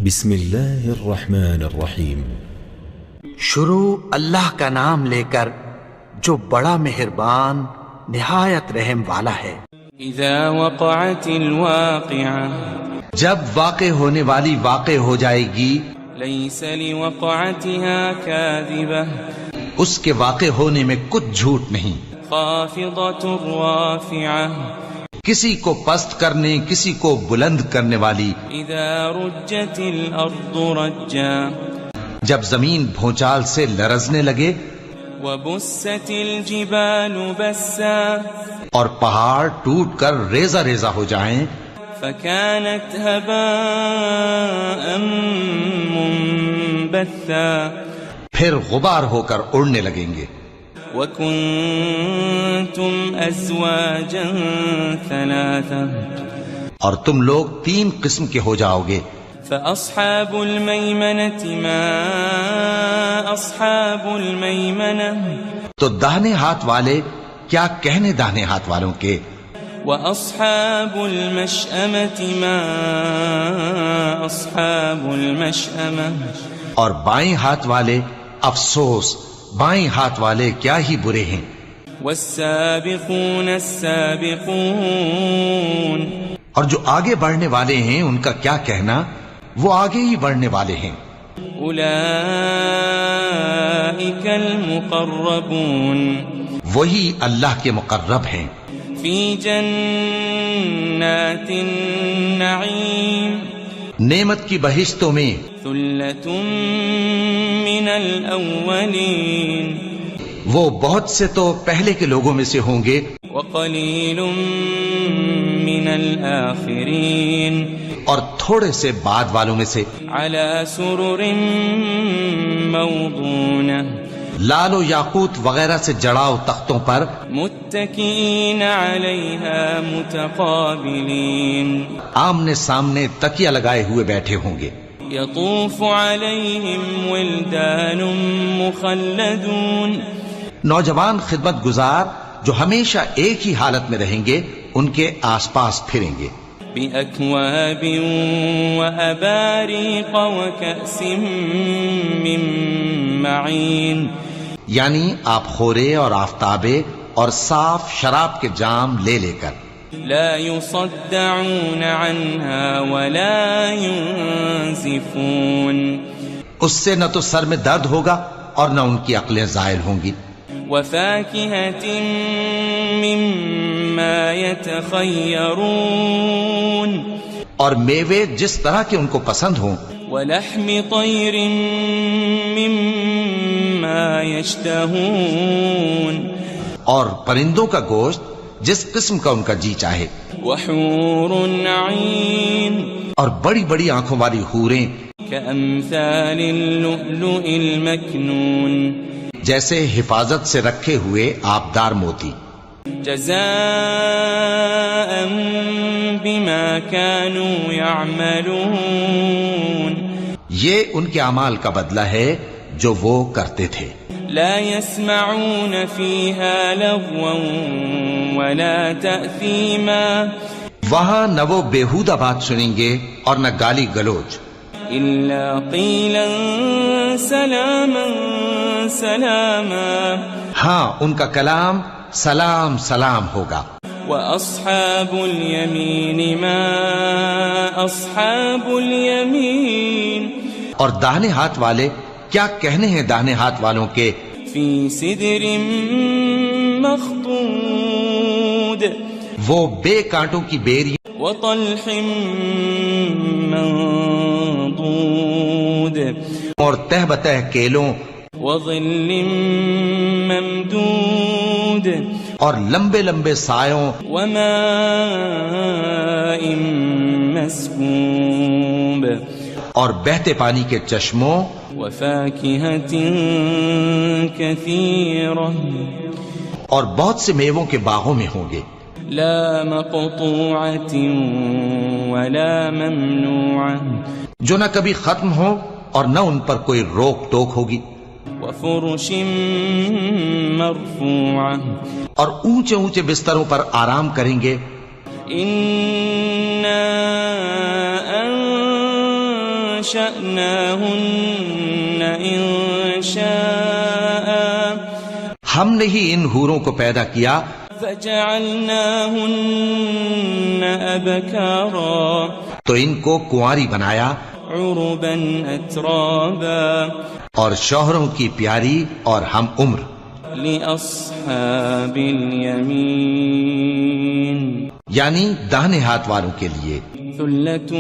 بسم اللہ الرحمن الرحیم۔ شروع اللہ کا نام لے کر جو بڑا مہربان نہایت رحم والا ہے۔ اذا وقعت الواقعة، جب واقع ہونے والی واقع ہو جائے گی، ليس لوقعتها كاذبة، اس کے واقع ہونے میں کچھ جھوٹ نہیں، خافضة رافعة، کسی کو پست کرنے کسی کو بلند کرنے والی۔ اذا رجت الارض رجا، جب زمین بھونچال سے لرزنے لگے، وبست الجبال بسا، اور پہاڑ ٹوٹ کر ریزہ ریزہ ہو جائیں، فكانت هباء منبثا، پھر غبار ہو کر اڑنے لگیں گے۔ وكنتم ازواجا ثلاثا، اور تم لوگ 3 قسم کے ہو جاؤ گے۔ فأصحاب الميمنة ما أصحاب الميمنة، تو داہنے ہاتھ والے کیا کہنے داہنے ہاتھ والوں کے، وأصحاب المشأمة ما أصحاب المشأمة، اور بائیں ہاتھ والے افسوس، بائیں ہاتھ والے کیا ہی برے ہیں۔ والسابقون السابقون، اور جو آگے بڑھنے والے ہیں ان کا کیا کہنا، وہ آگے ہی بڑھنے والے ہیں۔ أولئك المقربون، وہی اللہ کے مقرب ہیں، في جنات النعيم، نعمت کی بہشتوں میں۔ ثلة من الأولين، وہ بہت سے تو پہلے کے لوگوں میں سے ہوں گے، وقليل من الآخرين، اور تھوڑے سے بعد والوں میں سے۔ على سرر موضونة، لال و یاقوت وغیرہ سے جڑاؤ تختوں پر، متكئين عليها متقابلين، آمنے سامنے تکیہ لگائے ہوئے بیٹھے ہوں گے۔ يطوف عليهم ولدان مخلدون، نوجوان خدمت گزار جو ہمیشہ ایک ہی حالت میں رہیں گے ان کے آس پاس پھریں گے۔ بأكواب وأباريق وكأس من معين، یعنی آپ خورے اور آفتابے اور صاف شراب کے جام لے لے کر۔ لا يصدعون عنها ولا ينزفون، اس سے نہ تو سر میں درد ہوگا اور نہ ان کی عقلیں زائل ہوں گی۔ وفاكهة مما يتخيرون، اور میوے جس طرح کے ان کو پسند ہوں، ولحم طير مما يشتهون، اور پرندوں کا گوشت جس قسم کا ان کا جی چاہے، وحور عين، اور بڑی بڑی آنکھوں والی حوریں كأمثال اللؤلؤ المكنون، جیسے حفاظت سے رکھے ہوئے آبدار موتی۔ جزاء بما كانوا يعملون، یہ ان کے اعمال کا بدلہ ہے جو وہ کرتے تھے۔ لا يسمعون فيها لغوا ولا تأثيما، وہاں نہ وہ بیہودہ بات سنیں گے اور نہ گالی گلوچ، إلا قيلا سلاما سلاما، ہاں ان کا کلام سلام سلام ہوگا۔ وأصحاب اليمين ما أصحاب اليمين، اور داہنے ہاتھ والے کیا کہنے ہیں داہنے ہاتھ والوں کے، في سدر مخضود، وہ بے کانٹوں کی بیری وطلح منضود، اور تہ بتہ کیلوں وظل ممدود، اور لمبے لمبے سایوں، وماء مسكوب، اور بہتے پانی کے چشموں، وفاكهة كثيرة، اور بہت سے میووں کے باغوں میں ہوں گے۔ لا مقطوعة ولا ممنوعة، جو نہ کبھی ختم ہو اور نہ ان پر کوئی روک ٹوک ہوگی۔ وفرش مرفوعة، اور اونچے اونچے بستروں پر آرام کریں گے۔ إنا وأنشأناهن إنشاء ہم نے ہی ان حوروں کو پیدا کیا فجعلناهن أبكارا تو ان کو کنواری بنایا عربا أترابا اور شوہروں کی پیاری اور ہم عمر لأصحاب اليمين یعنی داہنے ہاتھ والوں کے لیے ثلة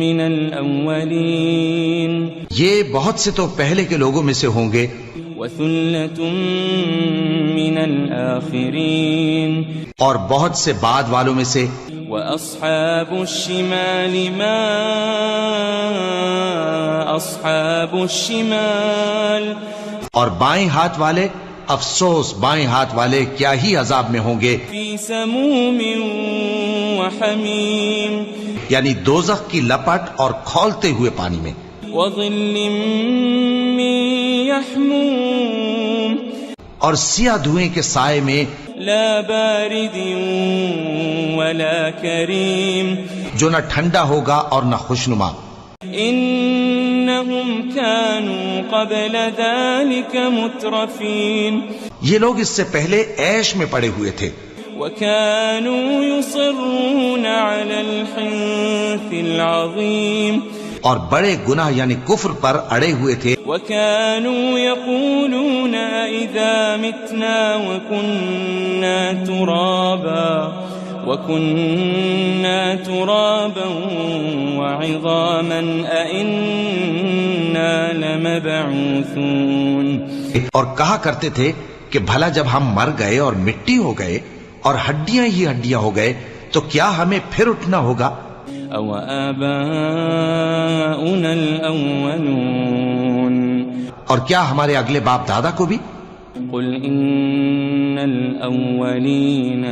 من الأولين یہ بہت سے تو پہلے کے لوگوں میں سے ہوں گے وثلة من الآخرين اور بہت سے بعد والوں میں سے وأصحاب الشمال ما أصحاب الشمال اور بائیں ہاتھ والے افسوس بائیں ہاتھ والے کیا ہی عذاب میں ہوں گے في سموم وحميم یعنی دوزخ کی لپٹ اور کھولتے ہوئے پانی میں وظل من يحموم اور سیاہ دھوئیں کے سائے میں لا بارد ولا كريم جو نہ ٹھنڈا ہوگا اور نہ خوشنما إنهم كانوا قبل ذلك مترفين یہ لوگ اس سے پہلے عیش میں پڑے ہوئے تھے وكانوا يصرون على الحنث العظيم اور بڑے گناہ یعنی کفر پر اڑے ہوئے تھے وكانوا يقولون إذا متنا وكنا ترابا وعظاما أئنا لمبعوثون اور کہا کرتے تھے کہ بھلا جب ہم مر گئے اور مٹی ہو گئے اور ہڈیاں ہی ہڈیاں ہو گئے تو کیا ہمیں پھر اٹھنا ہوگا أو آباؤنا الأولون اور کیا ہمارے اگلے باپ دادا کو بھی قل إن الأولين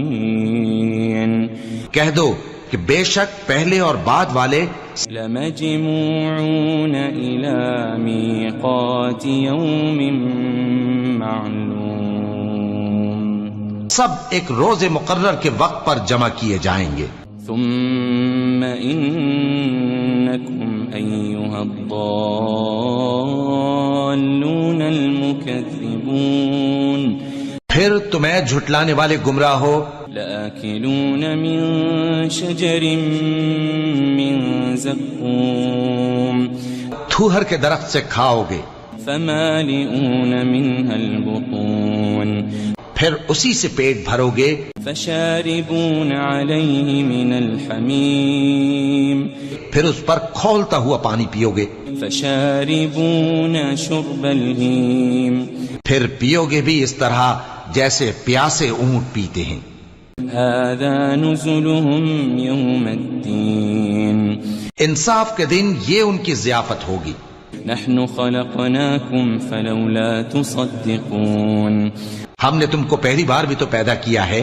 والآخرين کہہ دو کہ بے شک پہلے اور بعد والے لمجموعون إلى ميقات يوم معلوم سب ایک روز مقرر کے وقت پر جمع کیے جائیں گے ثم إنكم أيها الضالون المكذبون پھر تمہیں جھٹلانے والے گمراہ ہو لآكلون من شجر من زقوم تھوہر کے درخت سے کھاؤ گے فمالئون منها البطون پھر اسی سے پیٹ بھرو گے فشاربون عليه من الحميم پھر اس پر کھولتا ہوا پانی پیو گے فشاربون شرب الهيم پھر پیو گے بھی اس طرح جیسے پیاسے اونٹ پیتے ہیں هذا نزلهم يوم الدين انصاف کے دن یہ ان کی ضیافت ہوگی نحن خلقناكم فلولا تصدقون ہم نے تم کو پہلی بار بھی تو پیدا کیا ہے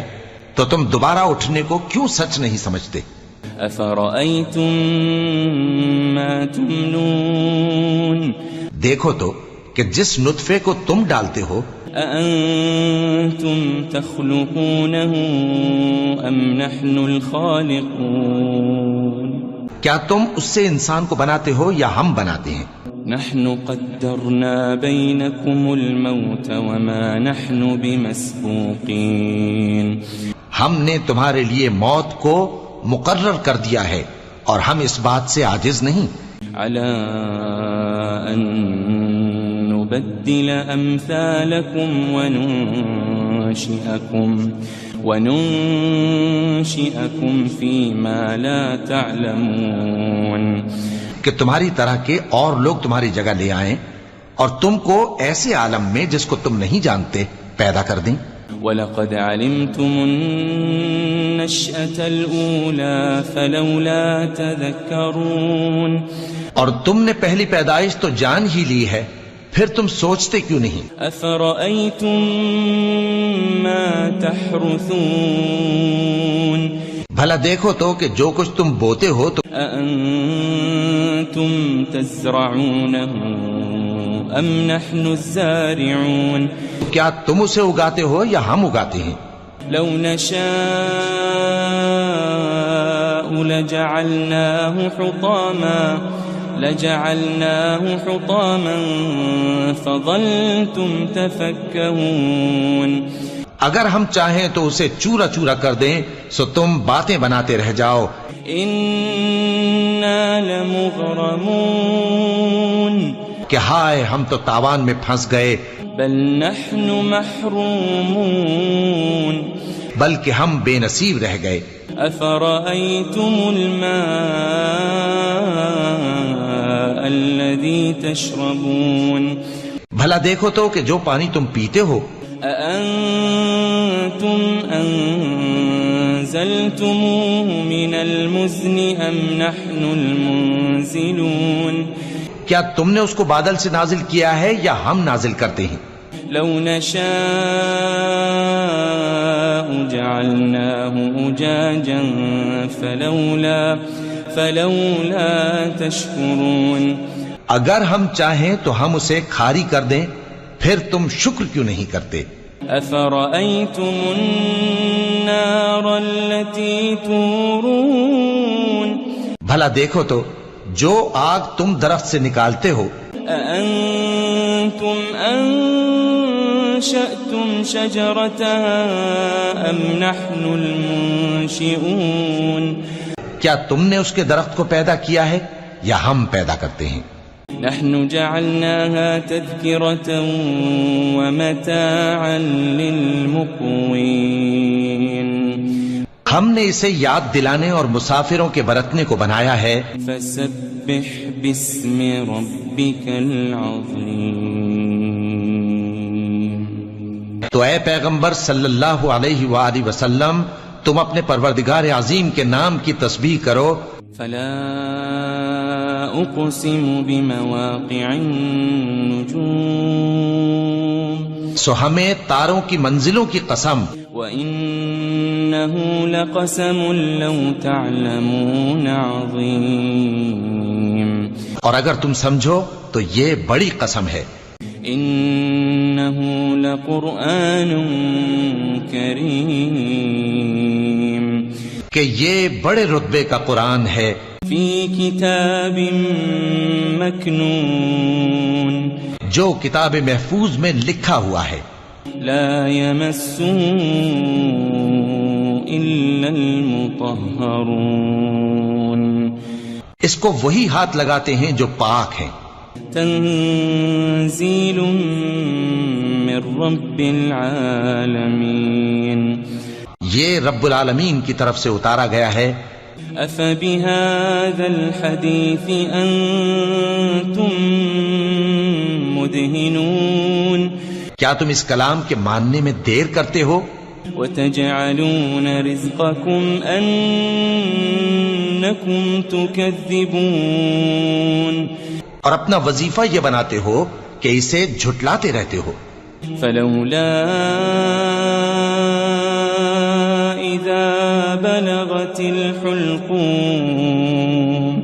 تو تم دوبارہ اٹھنے کو کیوں سچ نہیں سمجھتے أفرأيتم ما تمنون دیکھو تو کہ جس نطفے کو تم ڈالتے ہو أأنتم تخلقونه أم نحن الخالقون کیا تم اس سے انسان کو بناتے ہو یا ہم بناتے ہیں نحن قدرنا بينكم الموت وما نحن بمسبوقين ہم نے تمہارے لیے موت کو مقرر کر دیا ہے اور ہم اس بات سے عاجز نہیں على أن نبدل أمثالكم وننشئكم فيما لا تعلمون کہ تمہاری طرح کے اور لوگ تمہاری جگہ لے آئیں اور تم کو ایسے عالم میں جس کو تم نہیں جانتے پیدا کر دیں وَلَقَدْ عَلِمْتُمُ النَّشْأَةَ الْأُولَى فَلَوْلَا تَذَكَّرُونَ اور تم نے پہلی پیدائش تو جان ہی لی ہے پھر تم سوچتے کیوں نہیں أَفَرَأَيْتُم مَّا تَحْرُثُونَ بھلا دیکھو تو کہ جو کچھ تم بوتے ہو تو أَأَنتُمْ تَزْرَعُونَهُ أَمْ نَحْنُ الزَّارِعُونَ کیا تم اسے اگاتے ہو یا ہم اگاتے ہیں لو نشاء لجعلناه حطاما فظلتم تفكهون. اگر ہم چاہیں تو اسے چورا چورا کر دیں سو تم باتیں بناتے رہ جاؤ. انا لمغرمون. کہ ہائے ہم تو تاوان میں پھنس گئے. بل نحن محرومون. بلکہ ہم بے نصیب رہ گئے. افرأيتم الماء الذي تشربون. بھلا دیکھو تو کہ جو پانی تم پیتے ہو. أأنتم أنزلتموه من المزن أم نحن المنزلون. کیا تم نے اس کو بادل سے نازل کیا ہے یا ہم نازل کرتے ہیں؟ لو نشاء جعلناه أجاجا فلولا تشكرون. اگر ہم چاہیں تو ہم اسے کھاری کر دیں پھر تم شکر کیوں نہیں کرتے؟ أفرأيتم النار التي تورون. بھلا دیکھو تو جو آگ تم درخت سے نکالتے ہو. أأنتم أنشأتم شجرتها أم نحن المنشئون. کیا تم نے اس کے درخت کو پیدا کیا ہے یا ہم پیدا کرتے ہیں؟ نحن جعلناها تذكرة ومتاعا للمقوين. ہم نے اسے یاد دلانے اور مسافروں کے برتنے کو بنایا ہے. فسبح باسم ربك العظيم. تو اے پیغمبر صلی اللہ علیہ وآلہ وسلم تم اپنے پروردگار عظیم کے نام کی تسبیح کرو. فلا اقسم بمواقع النجوم. سو ہمیں تاروں کی منزلوں کی قسم. وَإِنَّهُ لَقَسَمٌ لَوْ تَعْلَمُونَ عَظِيمٌ. اور اگر تم سمجھو تو یہ بڑی قسم ہے. إِنَّهُ لَقُرْآنٌ كَرِيمٌ. کہ یہ بڑے رتبے کا قرآن ہے. فِي كِتَابٍ مَكْنُونٍ. جو کتاب محفوظ میں لکھا ہوا ہے. لا يمسه إلا المطهرون. اس کو وہی ہاتھ لگاتے ہیں جو پاک ہیں. تنزيل من رب العالمين. یہ رب العالمین کی طرف سے اتارا گیا ہے. أفبهذا الحديث أنتم مدهنون. کیا تم اس کلام کے ماننے میں دیر کرتے ہو؟ وتجعلون رزقكم أنكم تكذبون. اور اپنا وظیفہ یہ بناتے ہو کہ اسے جھٹلاتے رہتے ہو. فلولا إذا بلغت الحلقوم.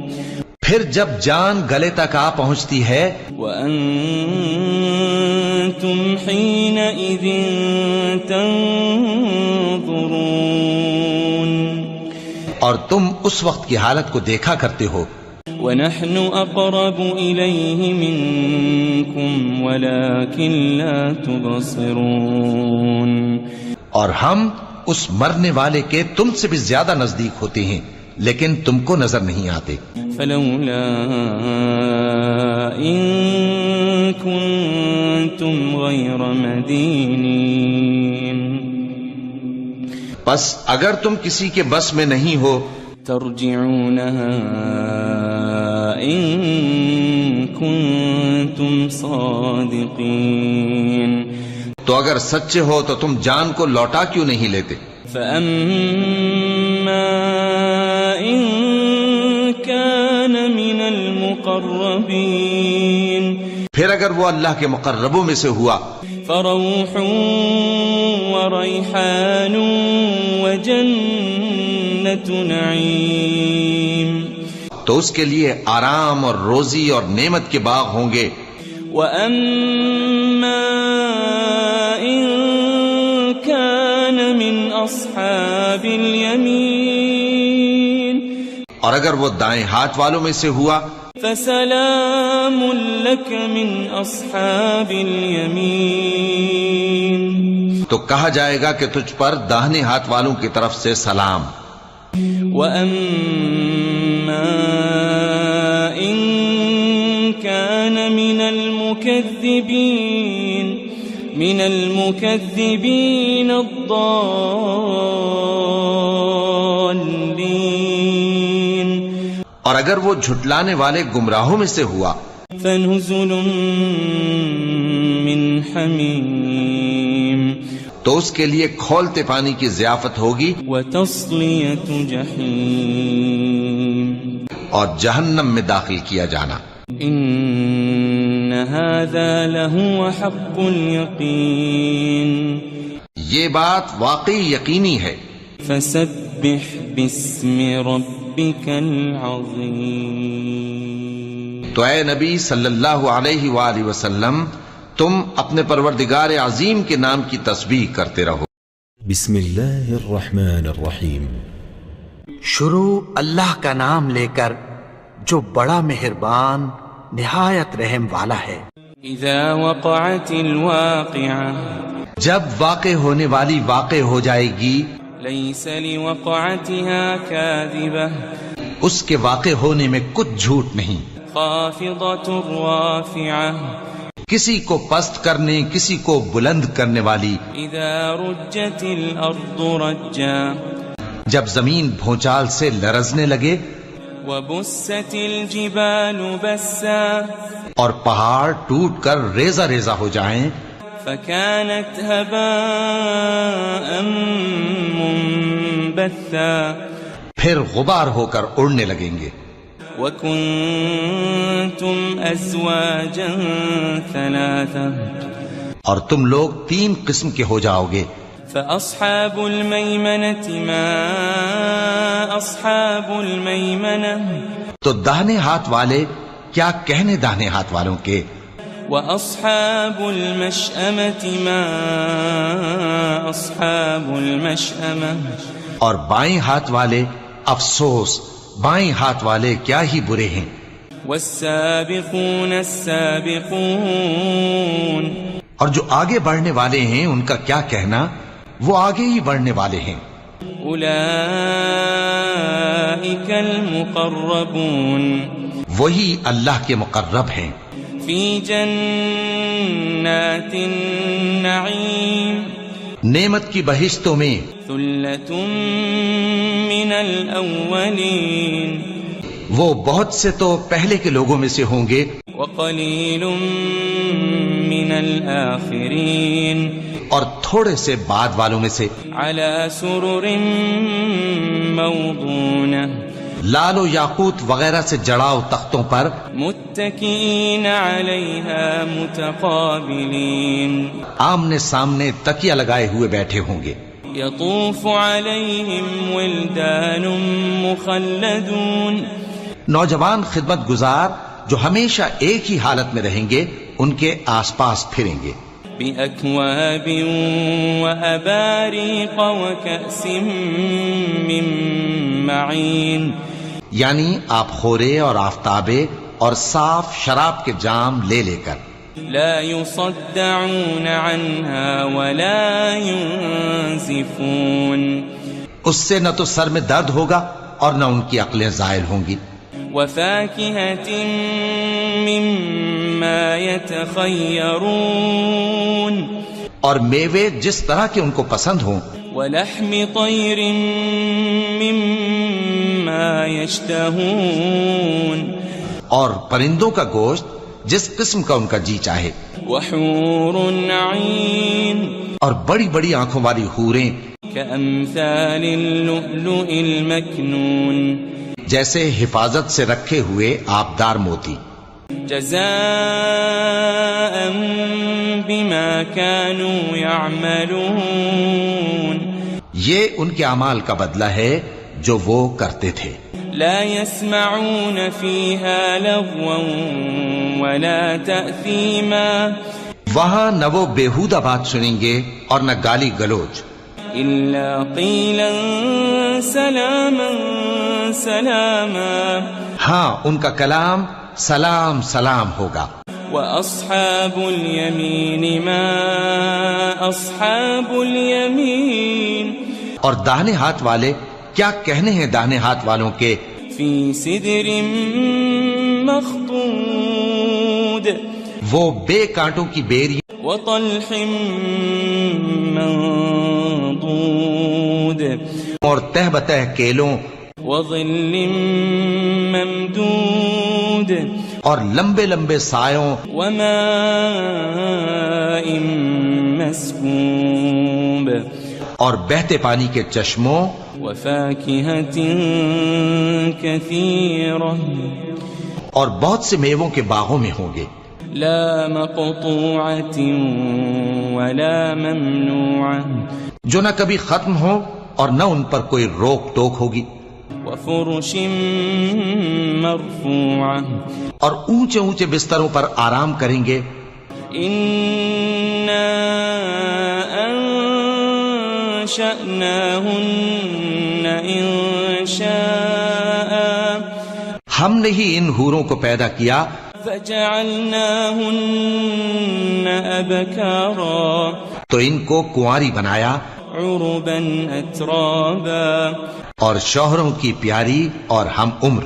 پھر جب جان گلے تک آ پہنچتی ہے. وأنتم حينئذ تنظرون. اور تم اس وقت کی حالت کو دیکھا کرتے ہو. ونحن أقرب إليه منكم ولكن لا تبصرون. اور ہم اس مرنے والے کے تم سے بھی زیادہ نزدیک ہوتے ہیں لیکن تم کو نظر نہیں آتے. فلولا إن كنتم غير مدينين. بس اگر تم کسی کے بس میں نہیں ہو ترجعونها إن كنتم صادقين. تو اگر سچے ہو تو تم جان کو لوٹا کیوں نہیں لیتے؟ فأما إن كان من المقربين. پھر اگر وہ اللہ کے مقربوں میں سے ہوا فروح وريحان وجنة نعيم. تو اس کے لیے آرام اور روزی اور نعمت کے باغ ہوں گے. وأما إن كان من أصحاب اليمين اور اگر وہ دائیں ہاتھ والوں میں سے ہوا فسلام لك من أصحاب اليمين تو کہا جائے گا کہ تجھ پر داہنے ہاتھ والوں کی طرف سے سلام. وَأَمَّا إِن كَانَ مِنَ الْمُكَذِّبِينَ الضَّالِّينَ اور اگر وہ جھٹلانے والے گمراہوں میں سے ہوا فَنُزُلٌ مِّنْ حَمِيمٍ تو اس کے لیے کھولتے پانی کی ضیافت ہوگی وَتَصْلِيَةُ جَحِيمٍ اور جہنم میں داخل کیا جانا. إِنَّ هَذَا لَهُوَ حَقُّ الْيَقِينِ یہ بات واقعی یقینی ہے. فَسَبِّحْ بِاسْمِ رَبِّكَ الْعَظِيمِ تو اے نبی صلی اللہ علیہ وآلہ وسلم تم اپنے پروردگار عظیم کے نام کی تسبیح کرتے رہو. بسم اللہ الرحمن الرحیم. شروع اللہ کا نام لے کر جو بڑا مہربان نہایت رحم والا ہے. اذا وقعت الواقعة جب واقع ہونے والی واقع ہو جائے گی ليس لوقعتها كاذبة اس کے واقع ہونے میں کچھ جھوٹ نہیں. خافضة رافعة کسی کو پست کرنے کسی کو بلند کرنے والی. اذا رجت الارض رجا جب زمین بھونچال سے لرزنے لگے وبست الجبال بسا اور پہاڑ ٹوٹ کر ریزہ ریزہ ہو جائیں فكانت هباء منبثا پھر غبار ہو کر اڑنے لگیں گے. وكنتم ازواجا ثلاثا اور تم لوگ 3 قسم کے ہو جاؤ گے. فأصحاب الميمنة ما أصحاب الميمنة تو داہنے ہاتھ والے کیا کہنے داہنے ہاتھ والوں کے. وأصحاب المشأمة ما أصحاب المشأمة اور بائیں ہاتھ والے افسوس بائیں ہاتھ والے کیا ہی برے ہیں. والسابقون السابقون اور جو آگے بڑھنے والے ہیں ان کا کیا کہنا وہ آگے ہی بڑھنے والے ہیں. أولئك المقربون وہی اللہ کے مقرب ہیں. في جنات النعيم نعمت کی بہشتوں میں. ثلة من الأولين وہ بہت سے تو پہلے کے لوگوں میں سے ہوں گے وقليل من الآخرين اور تھوڑے سے بعد والوں میں سے. على سرر موضونة لال و یاقوت وغیرہ سے جڑاؤ تختوں پر متكئين عليها متقابلين آمنے سامنے تکیہ لگائے ہوئے بیٹھے ہوں گے. يطوف عليهم ولدان مخلدون نوجوان خدمت گزار جو ہمیشہ ایک ہی حالت میں رہیں گے ان کے آس پاس پھریں گے. بأكواب وأباريق وكأس من معين یعنی آپ خورے اور آفتابے اور صاف شراب کے جام لے لے کر. لا يصدعون عنها ولا ينزفون اس سے نہ تو سر میں درد ہوگا اور نہ ان کی عقلیں زائل ہوں گی. وفاكهة مما يتخيرون اور میوے جس طرح کے ان کو پسند ہوں. ولحم طير مما يشتهون اور پرندوں کا گوشت جس قسم کا ان کا جی چاہے. وحور عين اور بڑی بڑی آنکھوں والی حوریں كأمثال اللؤلؤ المكنون جیسے حفاظت سے رکھے ہوئے آبدار موتی. جزاء بما كانوا يعملون یہ ان کے اعمال کا بدلہ ہے جو وہ کرتے تھے. لا يسمعون فيها لغوا ولا تأثيما وہاں نہ وہ بیہودہ بات سنیں گے اور نہ گالی گلوچ. إلا قيلا سلاما سلاما. ہاں ان کا کلام سلام سلام ہوگا. وأصحاب اليمين ما أصحاب اليمين. اور داہنے ہاتھ والے کیا کہنے ہیں داہنے ہاتھ والوں کے. في سدر مخضود. وہ بے کانٹوں کی بیری وطلح منضود. اور تہ بتہ کیلوں وظل ممدود. اور لمبے لمبے سایوں وماء مسكوب. اور بہتے پانی کے چشموں وفاكهة كثيرة. اور بہت سے میووں کے باغوں میں ہوں گے. لا مقطوعة ولا ممنوعة. جو نہ کبھی ختم ہو اور نہ ان پر کوئی روک ٹوک ہوگی. وفرش مرفوعة. اور اونچے اونچے بستروں پر آرام کریں گے. إنا أنشأناهن إنشاء. ہم نے ہی ان حوروں کو پیدا کیا فجعلناهن أبكارا. تو ان کو کنواری بنایا عربا أترابا. اور شوہروں کی پیاری اور ہم عمر.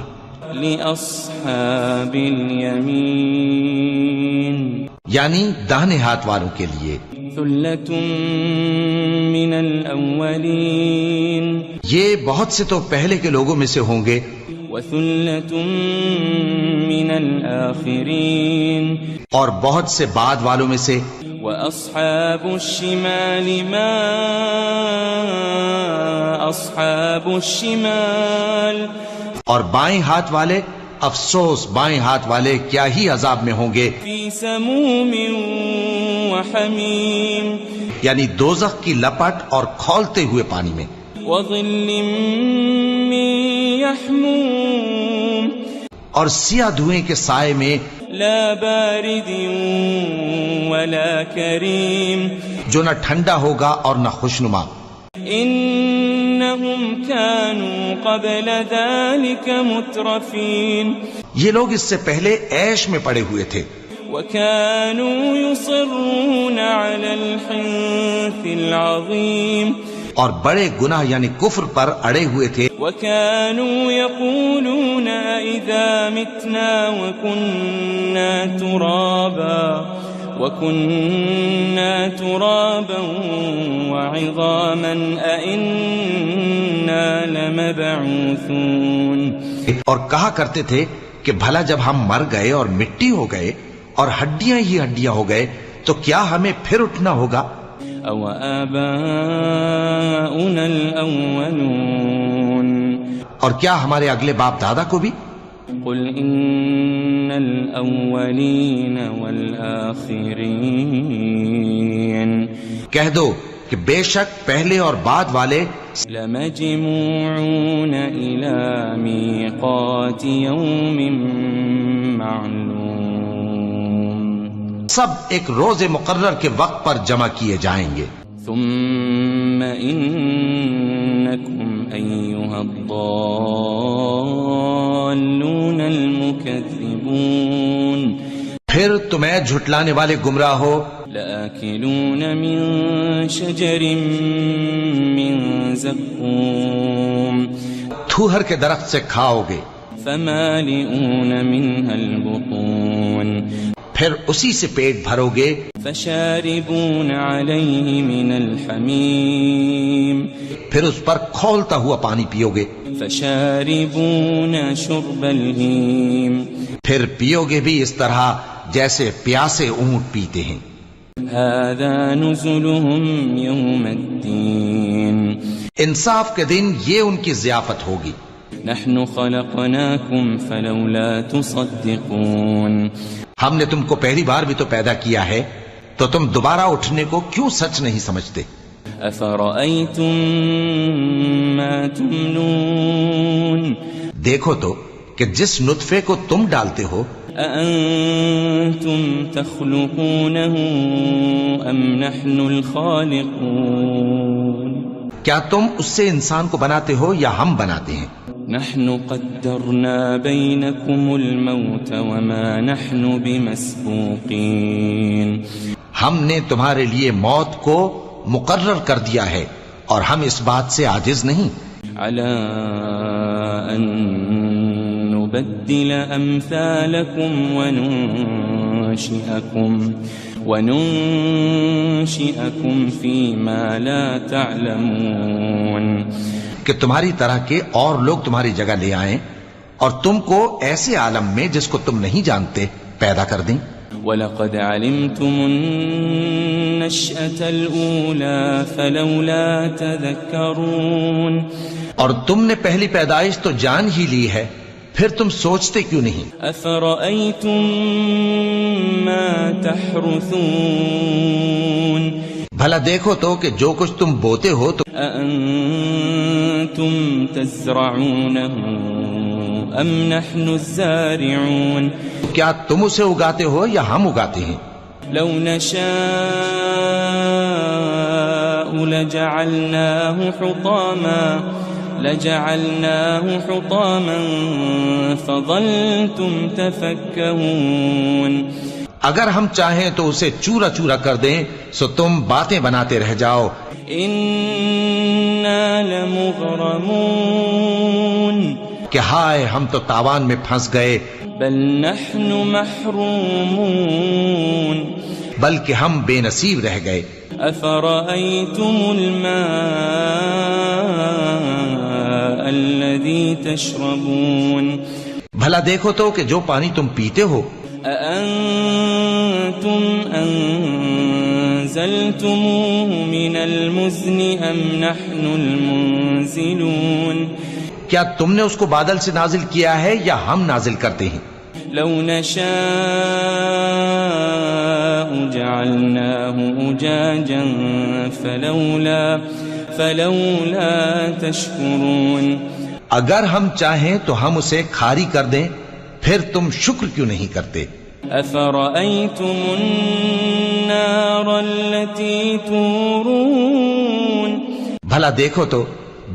لأصحاب اليمين. یعنی داہنے ہاتھ والوں کے لیے. ثلة من الأولين. یہ بہت سے تو پہلے کے لوگوں میں سے ہوں گے. وثلة من الآخرين. اور بہت سے بعد والوں میں سے. وأصحاب الشمال ما أصحاب الشمال. اور بائیں ہاتھ والے افسوس بائیں ہاتھ والے کیا ہی عذاب میں ہوں گے. في سموم وحميم. یعنی دوزخ کی لپٹ اور کھولتے ہوئے پانی میں. وظل من يحموم. اور سیاہ دھوئیں کے سائے میں. لا بارد ولا كريم. جو نہ ٹھنڈا ہوگا اور نہ خوشنما. إنهم كانوا قبل ذلك مترفين. یہ لوگ اس سے پہلے عیش میں پڑے ہوئے تھے. وكانوا يصرون على الحنث العظيم. اور بڑے گناہ یعنی کفر پر اڑے ہوئے تھے. وكانوا يقولون إذا متنا وكنا ترابا وعظاما أئنا لمبعوثون. اور کہا کرتے تھے کہ بھلا جب ہم مر گئے اور مٹی ہو گئے اور ہڈیاں ہی ہڈیاں ہو گئے تو کیا ہمیں پھر اٹھنا ہوگا. أو آباؤنا الأولون. اور کیا ہمارے اگلے باپ دادا کو بھی. قل إن الأولين والآخرين. کہہ دو کہ بے شک پہلے اور بعد والے لمجموعون إلى ميقات يوم معلوم. سب ایک روز مقرر کے وقت پر جمع کیے جائیں گے. ثم إنكم أيها الضالون المكذبون. پھر تمہیں جھٹلانے والے گمراہ ہو. لآكلون من شجر من زقوم. تھوہر کے درخت سے کھاؤ گے. فمالئون منها البطون. پھر اسی سے پیٹ بھرو گے. فشاربون عليه من الحميم. پھر اس پر کھولتا ہوا پانی پیو گے. فشاربون شرب الهيم. پھر پیو گے بھی اس طرح جیسے پیاسے اونٹ پیتے ہیں. هذا نزلهم يوم الدين. انصاف کے دن یہ ان کی ضیافت ہوگی. نحن خلقناكم فلولا تصدقون. ہم نے تم کو پہلی بار بھی تو پیدا کیا ہے تو تم دوبارہ اٹھنے کو کیوں سچ نہیں سمجھتے. أفرأيتم ما تمنون. دیکھو تو کہ جس نطفے کو تم ڈالتے ہو أأنتم تخلقونه أم نحن الخالقون. کیا تم اس سے انسان کو بناتے ہو یا ہم بناتے ہیں؟ نحن قدرنا بينكم الموت وما نحن بمسبوقين ہم نے تمہارے لیے موت کو مقرر کر دیا ہے اور ہم اس بات سے عاجز نہیں على أن نبدل أمثالكم وننشئكم فيما لا تعلمون کہ تمہاری طرح کے اور لوگ تمہاری جگہ لے آئیں اور تم کو ایسے عالم میں جس کو تم نہیں جانتے پیدا کر دیں. وَلَقَدْ عَلِمْتُمُ النَّشْأَةَ الْأُولَى فَلَوْلَا تَذَكَّرُونَ اور تم نے پہلی پیدائش تو جان ہی لی ہے پھر تم سوچتے کیوں نہیں؟ أَفَرَأَيْتُمْ مَا تَحْرُثُونَ بھلا دیکھو تو کہ جو کچھ تم بوتے ہو تو أَأَنْتُمْ تَزْرَعُونَهُ أَمْ نَحْنُ الزَّارِعُونَ کیا تم اسے اگاتے ہو یا ہم اگاتے ہیں؟ لو نشاء لجعلناه حطاما فظلتم تفكهون اگر ہم چاہیں تو اسے چورا چورا کر دیں سو تم باتیں بناتے رہ جاؤ. إنا لمغرمون کہ ہائے ہم تو تاوان میں پھنس گئے. بل نحن محرومون بلکہ ہم بے نصیب رہ گئے. أفرأيتم الماء الذي تشربون بھلا دیکھو تو کہ جو پانی تم پیتے ہو أأنتم أنزلتموه من المزن أم نحن المنزلون کیا تم نے اس کو بادل سے نازل کیا ہے یا ہم نازل کرتے ہیں؟ لو نشاء جعلناه أجاجا فلولا تشكرون اگر ہم چاہیں تو ہم اسے کھاری کر دیں پھر تم شکر کیوں نہیں کرتے؟ أفرأيتم النار التي تورون بھلا دیکھو تو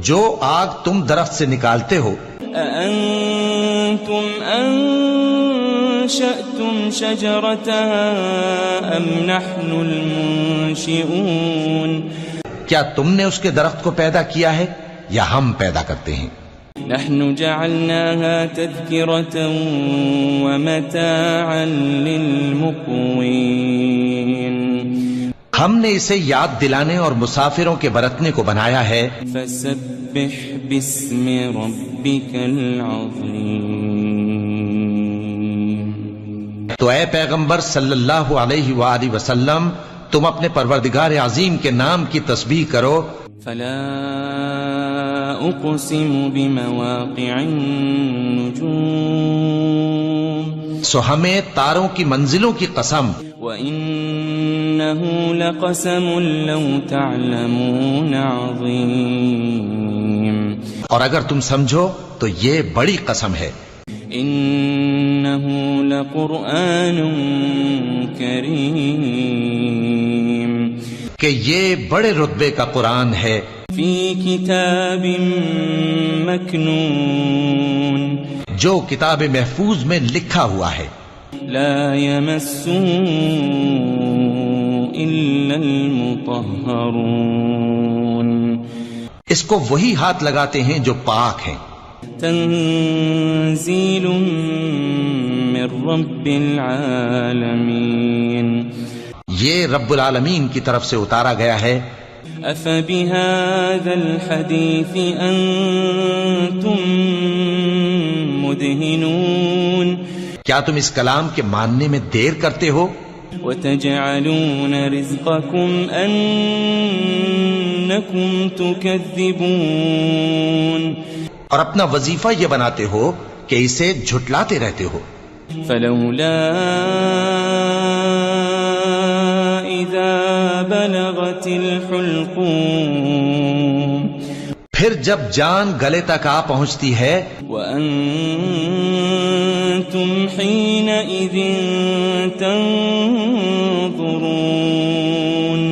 جو آگ تم درخت سے نکالتے ہو أأنتم أنشأتم شجرتها أم نحن المنشئون کیا تم نے اس کے درخت کو پیدا کیا ہے یا ہم پیدا کرتے ہیں؟ نحن جعلناها تذكرة ومتاعا للمقوين ہم نے اسے یاد دلانے اور مسافروں کے برتنے کو بنایا ہے. فسبح باسم ربك العظيم تو اے پیغمبر صلی اللہ علیہ وآلہ وسلم تم اپنے پروردگار عظیم کے نام کی تسبیح کرو. فلا أقسم بمواقع النجوم سو ہمیں تاروں کی منزلوں کی قسم. وإنه لقسم لو تعلمون عظيم اور اگر تم سمجھو تو یہ بڑی قسم ہے. إنه لقرآن كريم کہ یہ بڑے رتبے کا قرآن ہے. في كتاب مكنون جو کتاب محفوظ میں لکھا ہوا ہے. لا يمسه إلا المطهرون اس کو وہی ہاتھ لگاتے ہیں جو پاک ہیں. تنزيل من رب العالمين یہ رب العالمین کی طرف سے اتارا گیا ہے. أفبهذا الحديث أنتم مدهنون کیا تم اس کلام کے ماننے میں دیر کرتے ہو؟ وتجعلون رزقكم أنكم تكذبون اور اپنا وظیفہ یہ بناتے ہو کہ اسے جھٹلاتے رہتے ہو. فلولا إذا بلغت الحلقوم پھر جب جان گلے تک آ پہنچتی ہے وأنتم حينئذ تنظرون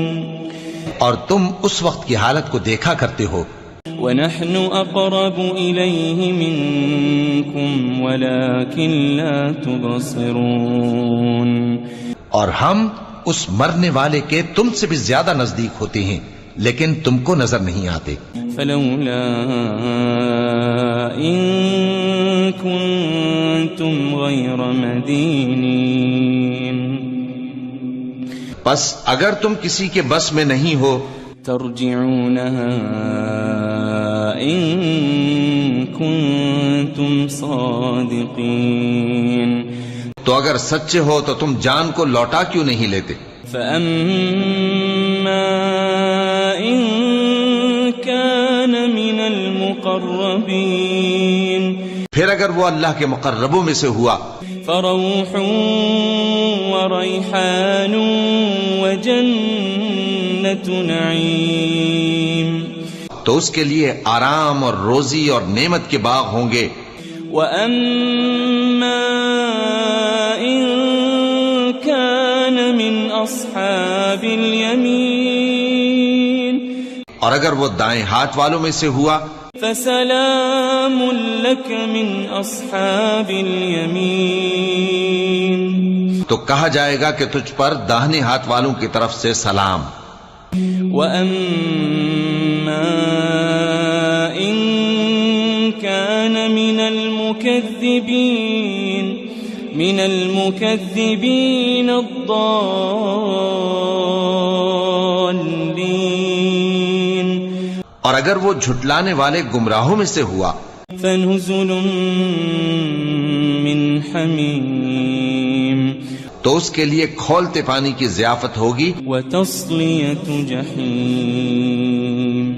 اور تم اس وقت کی حالت کو دیکھا کرتے ہو ونحن أقرب إليه منكم ولكن لا تبصرون اور ہم اس مرنے والے کے تم سے بھی زیادہ نزدیک ہوتے ہیں لیکن تم کو نظر نہیں آتے فلولا إن كنتم غير مدينين بس اگر تم کسی کے بس میں نہیں ہو ترجعونها إن كنتم صادقين تو اگر سچے ہو تو تم جان کو لوٹا کیوں نہیں لیتے فأما إن كان من المقربين پھر اگر وہ اللہ کے مقربوں میں سے ہوا فروح وريحان وجنة نعيم تو اس کے لیے آرام اور روزی اور نعمت کے باغ ہوں گے وأما إن كان من أصحاب اليمين اور اگر وہ دائیں ہاتھ والوں میں سے ہوا فسلام لك من أصحاب اليمين تو کہا جائے گا کہ تجھ پر داہنے ہاتھ والوں کی طرف سے سلام وأما إن كان من المكذبين الضالين اور اگر وہ جھٹلانے والے گمراہوں میں سے ہوا فنزل من حمیم تو اس کے لیے کھولتے پانی کی ضیافت ہوگی وتصلیۃ جحیم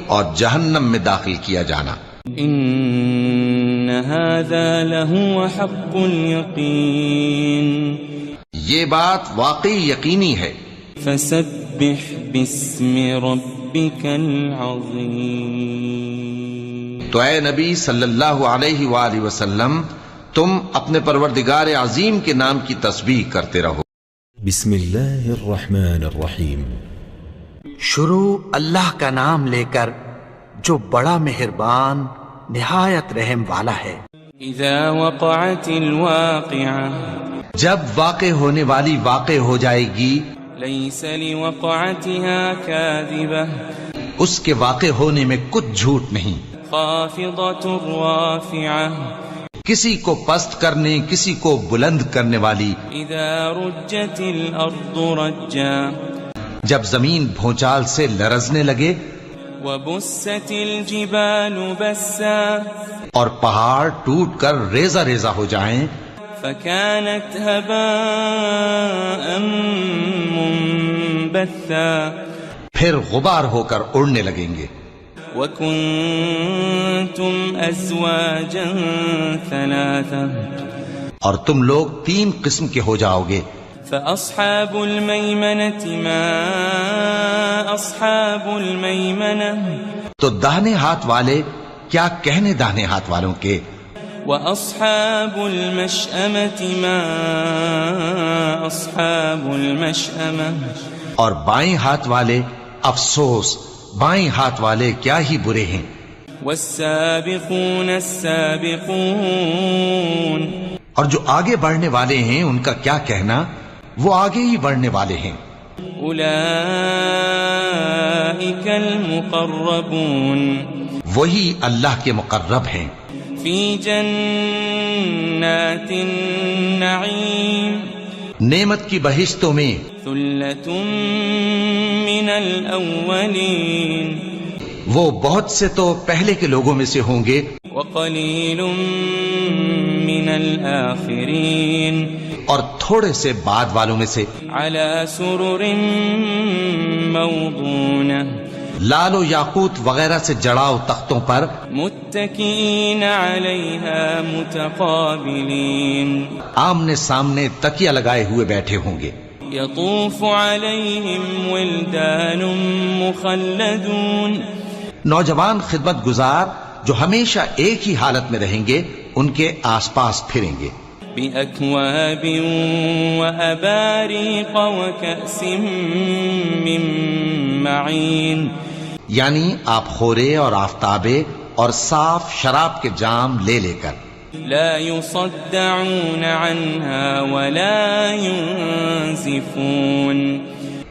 اور جہنم میں داخل کیا جانا ان هذا لهو حق اليقین یہ بات واقعی یقینی ہے فسبح باسم ربك العظیم تو اے نبی صلی اللہ علیہ وآلہ وسلم تم اپنے پروردگار عظیم کے نام کی تسبیح کرتے رہو بسم اللہ الرحمن الرحیم شروع اللہ کا نام لے کر جو بڑا مہربان نہایت رحم والا ہے اذا وقعت الواقعہ جب واقع ہونے والی واقع ہو جائے گی لیس لوقعتها کاذبہ اس کے واقع ہونے میں کچھ جھوٹ نہیں خافضۃ رافعہ کسی کو پست کرنے کسی کو بلند کرنے والی اذا رجت الارض رجا جب زمین بھونچال سے لرزنے لگے وبست الجبال بسا اور پہاڑ ٹوٹ کر ریزہ ریزہ ہو جائیں فكانت هباء منبثا پھر غبار ہو کر اڑنے لگیں گے وكنتم ازواجا ثلاثا اور تم لوگ 3 قسم کے ہو جاؤ گے فأصحاب المیمنة ما اصحاب المیمنة تو داہنے ہاتھ والے کیا کہنے داہنے ہاتھ والوں کے وأصحاب المشأمة ما أصحاب المشأمة اور بائیں ہاتھ والے افسوس بائیں ہاتھ والے کیا ہی برے ہیں والسابقون السابقون اور جو آگے بڑھنے والے ہیں ان کا کیا کہنا وہ آگے ہی بڑھنے والے ہیں أولئك المقربون وہی اللہ کے مقرب ہیں في جنات النعيم نعمت کی بہشتوں میں ثلة من الأولين وہ بہت سے تو پہلے کے لوگوں میں سے ہوں گے وقليل من الآخرين اور تھوڑے سے بعد والوں میں سے على سرر موضونة لال و یاقوت وغیرہ سے جڑاؤ تختوں پر متكئين عليها متقابلين آمنے سامنے تکیہ لگائے ہوئے بیٹھے ہوں گے يطوف عليهم ولدان مخلدون نوجوان خدمت گزار جو ہمیشہ ایک ہی حالت میں رہیں گے ان کے آس پاس پھریں گے بأكواب وأباريق وكأس من معين. یعنی آپ خورے اور آفتابے اور صاف شراب کے جام لے لے کر. لا يصدعون عنها ولا ينزفون.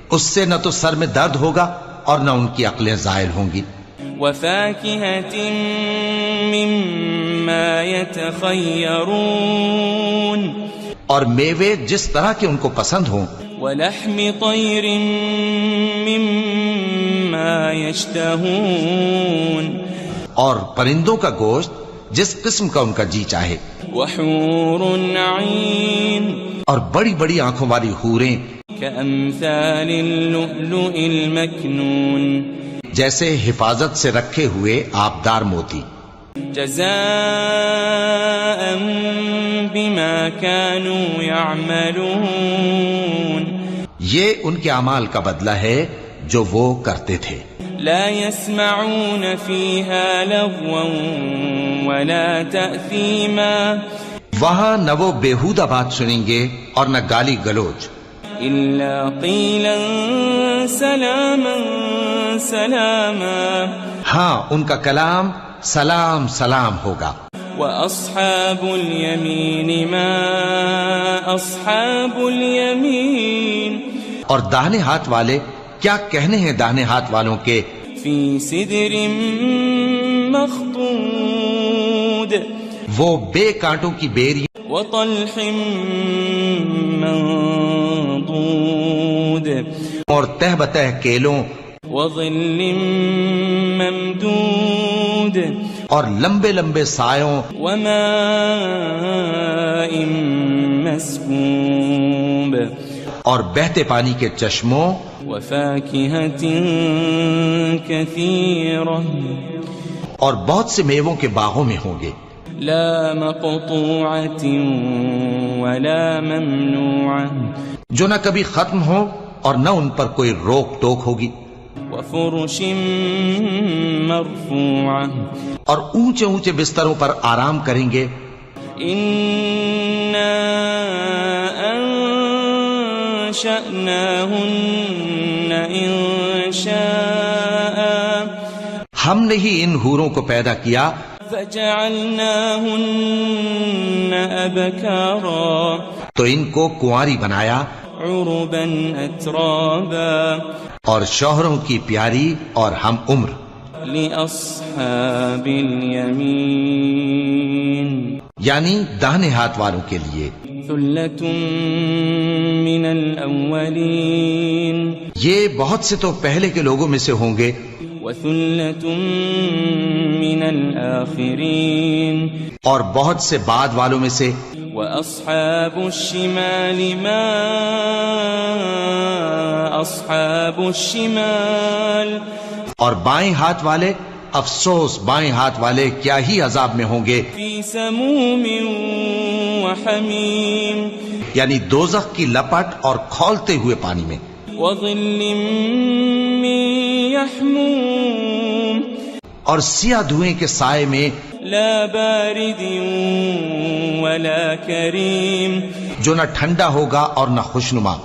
اس سے نہ تو سر میں درد ہوگا اور نہ ان کی عقلیں زائل ہوں گی. وفاكهة مما يتخيرون. اور میوے جس طرح کے ان کو پسند ہوں. ولحم طير مما يشتهون. اور پرندوں کا گوشت جس قسم کا ان کا جی چاہے. وحور عين. اور بڑی بڑی آنکھوں والی حوریں كأمثال اللؤلؤ المكنون. جیسے حفاظت سے رکھے ہوئے آبدار موتی. جزاء بما كانوا يعملون. یہ ان کے اعمال کا بدلہ ہے جو وہ کرتے تھے. لا يسمعون فيها لغوا ولا تأثيما. وہاں نہ وہ بیہودہ بات سنیں گے اور نہ گالی گلوچ. إلا قيلا سلاما سلاما. ہاں ان کا کلام سلام سلام ہوگا. وأصحاب اليمين ما أصحاب اليمين. اور داہنے ہاتھ والے کیا کہنے ہیں داہنے ہاتھ والوں کے. في سدر مخضود. وہ بے کانٹوں کی بیری وطلح منضود. اور تہ بتہ کیلوں وظل ممدود. اور لمبے لمبے سایوں وماء مسكوب. اور بہتے پانی کے چشموں. وفاكهة كثيرة. اور بہت سے میووں کے باغوں میں ہوں گے. لا مقطوعة ولا ممنوعة. جو نہ کبھی ختم ہو اور نہ ان پر کوئی روک ٹوک ہوگی. وفرش مرفوعة. اور اونچے اونچے بستروں پر آرام کریں گے. إنا أنشأناهن إنشاء. ہم نے ہی ان حوروں کو پیدا کیا فجعلناهن أبكارا. تو ان کو کنواری بنایا عربا أترابا. اور شوہروں کی پیاری اور ہم عمر. لأصحاب اليمين. یعنی داہنے ہاتھ والوں کے لیے. ثلة من الأولين. یہ بہت سے تو پہلے کے لوگوں میں سے ہوں گے. وثلة من الآخرين. اور بہت سے بعد والوں میں سے. وأصحاب الشمال ما أصحاب الشمال. اور بائیں ہاتھ والے افسوس بائیں ہاتھ والے کیا ہی عذاب میں ہوں گے. في سموم وحميم. یعنی دوزخ کی لپٹ اور کھولتے ہوئے پانی میں. وظل من يحموم. اور سیاہ دھوئیں کے سائے میں. لا بارد ولا كريم. جو نہ ٹھنڈا ہوگا اور نہ خوشنما.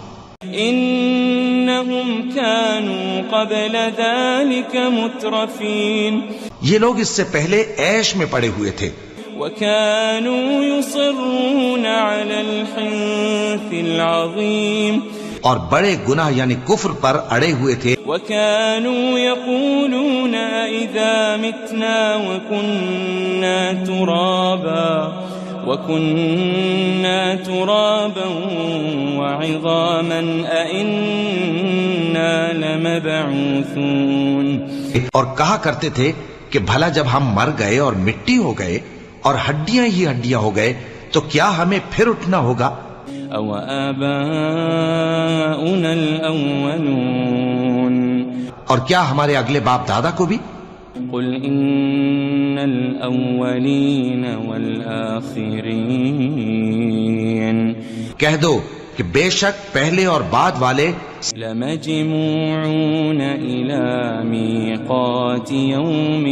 إنهم كانوا قبل ذلك مترفين. یہ لوگ اس سے پہلے عیش میں پڑے ہوئے تھے. وكانوا يصرون على الحنث العظيم. اور بڑے گناہ یعنی کفر پر اڑے ہوئے تھے. وكانوا يقولون إذا متنا وكنا ترابا وعظاما أئنا لمبعوثون. اور کہا کرتے تھے کہ بھلا جب ہم مر گئے اور مٹی ہو گئے اور ہڈیاں ہی ہڈیاں ہو گئے تو کیا ہمیں پھر اٹھنا ہوگا. أو آباؤنا الأولون. اور کیا ہمارے اگلے باپ دادا کو بھی. قل إن الأولين والآخرين. کہہ دو کہ بے شک پہلے اور بعد والے لمجموعون إلى ميقات يوم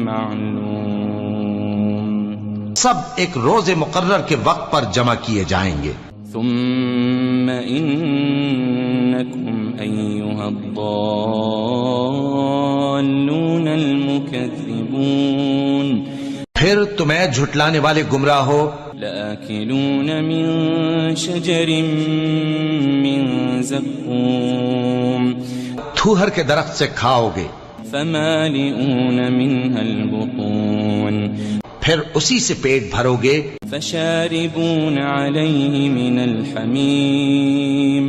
معلوم. سب ایک روز مقرر کے وقت پر جمع کیے جائیں گے. ثم إنكم أيها الضالون المكذبون پھر تمہیں جھٹلانے والے گمراہ ہو لآكلون من شجر من زقوم تھوہر کے درخت سے کھاؤ گے فمالئون منها البطون پھر اسی سے پیٹ بھرو گے فشاربون عليه من الحميم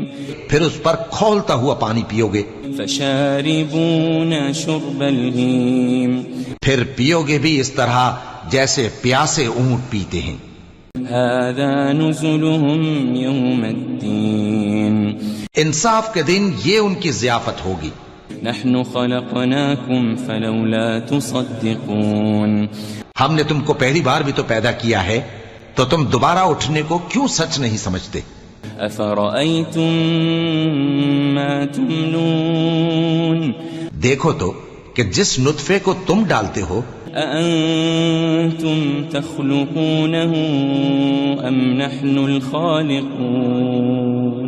پھر اس پر کھولتا ہوا پانی پیو گے فشاربون شرب الهيم پھر پیو گے بھی اس طرح جیسے پیاسے اونٹ پیتے ہیں. هذا نزلهم يوم الدين انصاف کے دن یہ ان کی ضیافت ہوگی. نحن خلقناكم فلولا تصدقون ہم نے تم کو پہلی بار بھی تو پیدا کیا ہے تو تم دوبارہ اٹھنے کو کیوں سچ نہیں سمجھتے؟ أفرأيتم ما تمنون دیکھو تو کہ جس نطفے کو تم ڈالتے ہو أأنتم تخلقونه أم نحن الخالقون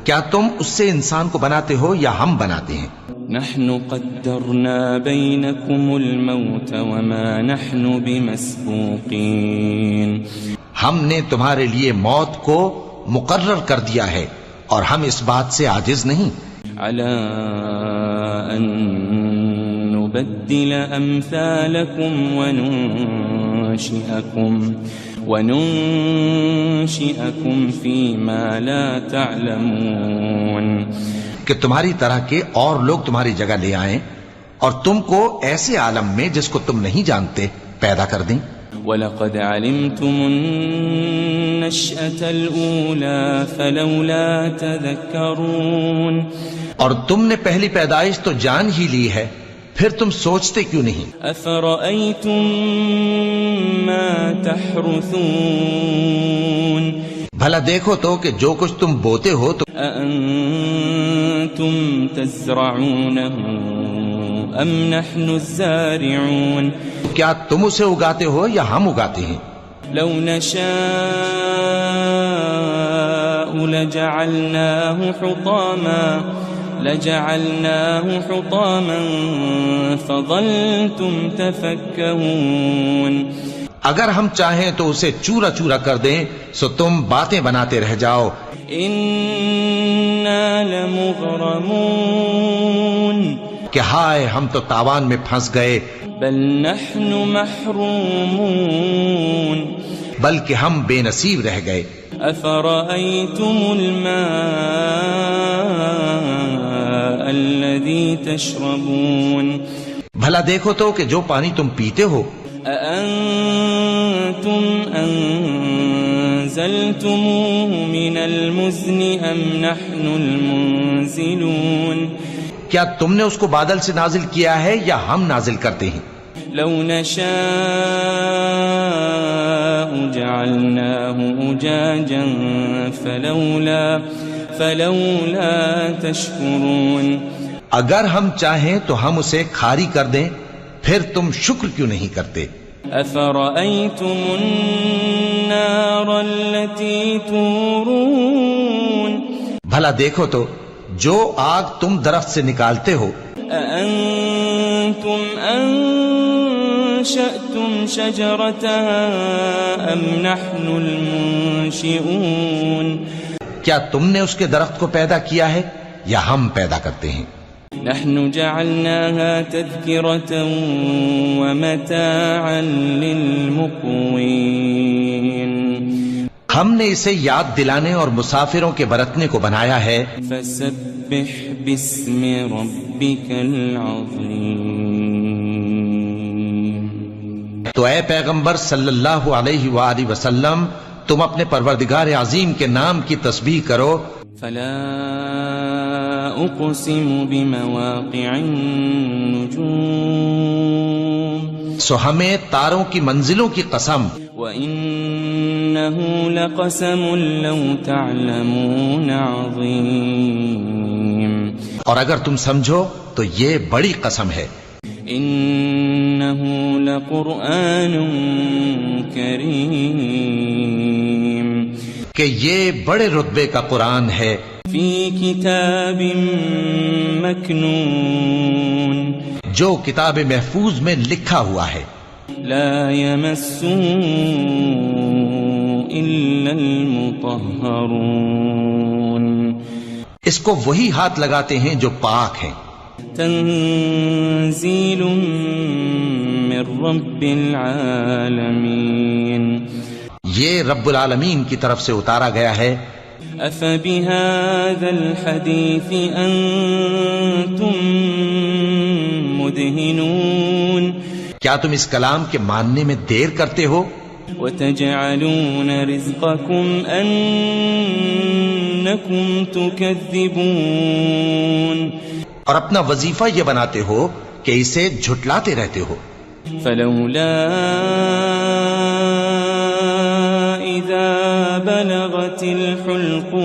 کیا تم اس سے انسان کو بناتے ہو یا ہم بناتے ہیں؟ نحن قدرنا بينكم الموت وما نحن بمسبوقين ہم نے تمہارے لیے موت کو مقرر کر دیا ہے اور ہم اس بات سے عاجز نہیں. على أن نبدل أمثالكم وننشئكم فيما لا تعلمون کہ تمہاری طرح کے اور لوگ تمہاری جگہ لے آئیں اور تم کو ایسے عالم میں جس کو تم نہیں جانتے پیدا کر دیں. وَلَقَدْ عَلِمْتُمُ النَّشْأَةَ الْأُولَى فَلَوْلَا تَذَكَّرُونَ اور تم نے پہلی پیدائش تو جان ہی لی ہے پھر تم سوچتے کیوں نہیں؟ أَفَرَأَيْتُم مَّا تَحْرُثُونَ بھلا دیکھو تو کہ جو کچھ تم بوتے ہو تو أَأَنتُمْ تَزْرَعُونَهُ أَمْ نَحْنُ الزَّارِعُونَ کیا تم اسے اگاتے ہو یا ہم اگاتے ہیں؟ لو نشاء لجعلناه حطاما فظلتم تفكهون اگر ہم چاہیں تو اسے چورا چورا کر دیں سو تم باتیں بناتے رہ جاؤ. إنا لمغرمون کہ ہائے ہم تو تاوان میں پھنس گئے. بل نحن محرومون بلکہ ہم بے نصیب رہ گئے. أفرأيتم الماء الذي تشربون بھلا دیکھو تو کہ جو پانی تم پیتے ہو أأنتم أنزلتموه من المزن أم نحن المنزلون کیا تم نے اس کو بادل سے نازل کیا ہے یا ہم نازل کرتے ہیں؟ لو نشاء جعلناه أجاجا فلولا تشكرون اگر ہم چاہیں تو ہم اسے کھاری کر دیں پھر تم شکر کیوں نہیں کرتے؟ أفرأيتم النار التي تورون بھلا دیکھو تو جو آگ تم درخت سے نکالتے ہو أأنتم أنشأتم شجرتها أم نحن المنشئون کیا تم نے اس کے درخت کو پیدا کیا ہے یا ہم پیدا کرتے ہیں؟ نحن جعلناها تذكرة ومتاعا للمقوين ہم نے اسے یاد دلانے اور مسافروں کے برتنے کو بنایا ہے. فسبح باسم ربك العظيم تو اے پیغمبر صلی اللہ علیہ وآلہ وسلم تم اپنے پروردگار عظیم کے نام کی تسبیح کرو. فلا أقسم بمواقع النجوم سو ہمیں تاروں کی منزلوں کی قسم. وإنه لقسم لو تعلمون عظيم اور اگر تم سمجھو تو یہ بڑی قسم ہے. إنه لقرآن كريم کہ یہ بڑے رتبے کا قرآن ہے في كتاب مكنون جو کتاب محفوظ میں لکھا ہوا ہے لا يمسه إلا المطهرون اس کو وہی ہاتھ لگاتے ہیں جو پاک ہیں تنزيل من رب العالمين یہ رب العالمین کی طرف سے اتارا گیا ہے أفبهذا الحديث أنتم مدهنون کیا تم اس کلام کے ماننے میں دیر کرتے ہو وتجعلون رزقكم أنكم تكذبون اور اپنا وظیفہ یہ بناتے ہو کہ اسے جھٹلاتے رہتے ہو فلولا إذا بلغت الحلقوم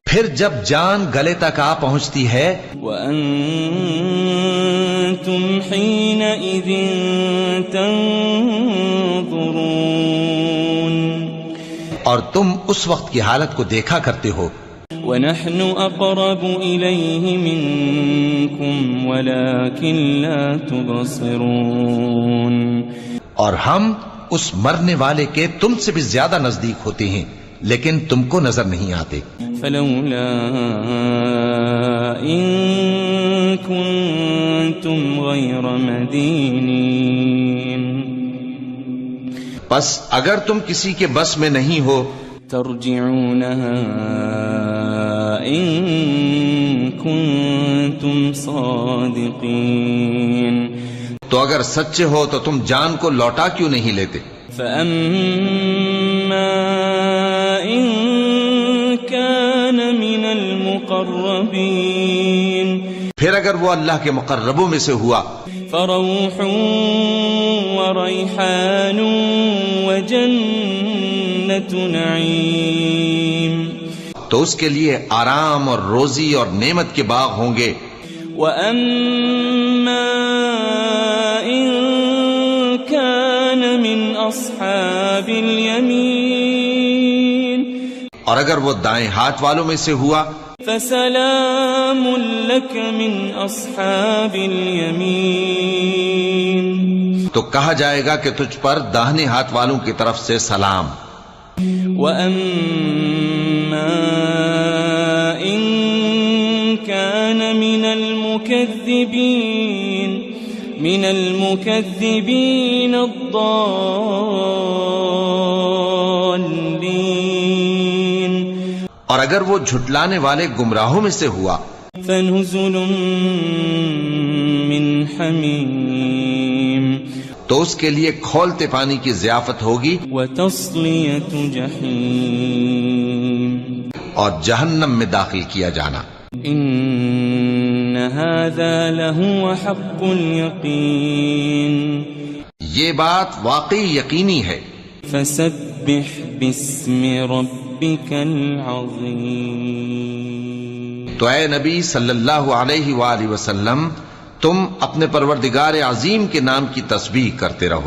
پھر جب جان گلے تک آ پہنچتی ہے وأنتم حينئذ تنظرون اور تم اس وقت کی حالت کو دیکھا کرتے ہو ونحن أقرب إليه منكم ولكن لا تبصرون اور ہم اس مرنے والے کے تم سے بھی زیادہ نزدیک ہوتے ہیں لیکن تم کو نظر نہیں آتے فلولا إن كنتم غير مدينين بس اگر تم کسی کے بس میں نہیں ہو ترجعونها إن كنتم صادقين تو اگر سچے ہو تو تم جان کو لوٹا کیوں نہیں لیتے فأما إن كان من المقربين پھر اگر وہ اللہ کے مقربوں میں سے ہوا فروح وريحان وجنة نعيم تو اس کے لیے آرام اور روزی اور نعمت کے باغ ہوں گے وأما إن كان من أصحاب اليمين اور اگر وہ دائیں ہاتھ والوں میں سے ہوا فسلام لك من أصحاب اليمين تو کہا جائے گا کہ تجھ پر داہنے ہاتھ والوں کی طرف سے سلام وأما إن كان من المكذبين الضالين اور اگر وہ جھٹلانے والے گمراہوں میں سے ہوا فنزل من حمیم تو اس کے لیے کھولتے پانی کی ضیافت ہوگی وتصلیۃ جحیم اور جہنم میں داخل کیا جانا ان هذا لهو حق اليقین یہ بات واقعی یقینی ہے فسبح باسم ربك العظیم تو اے نبی صلی اللہ علیہ وآلہ وسلم تم اپنے پروردگار عظیم کے نام کی تسبیح کرتے رہو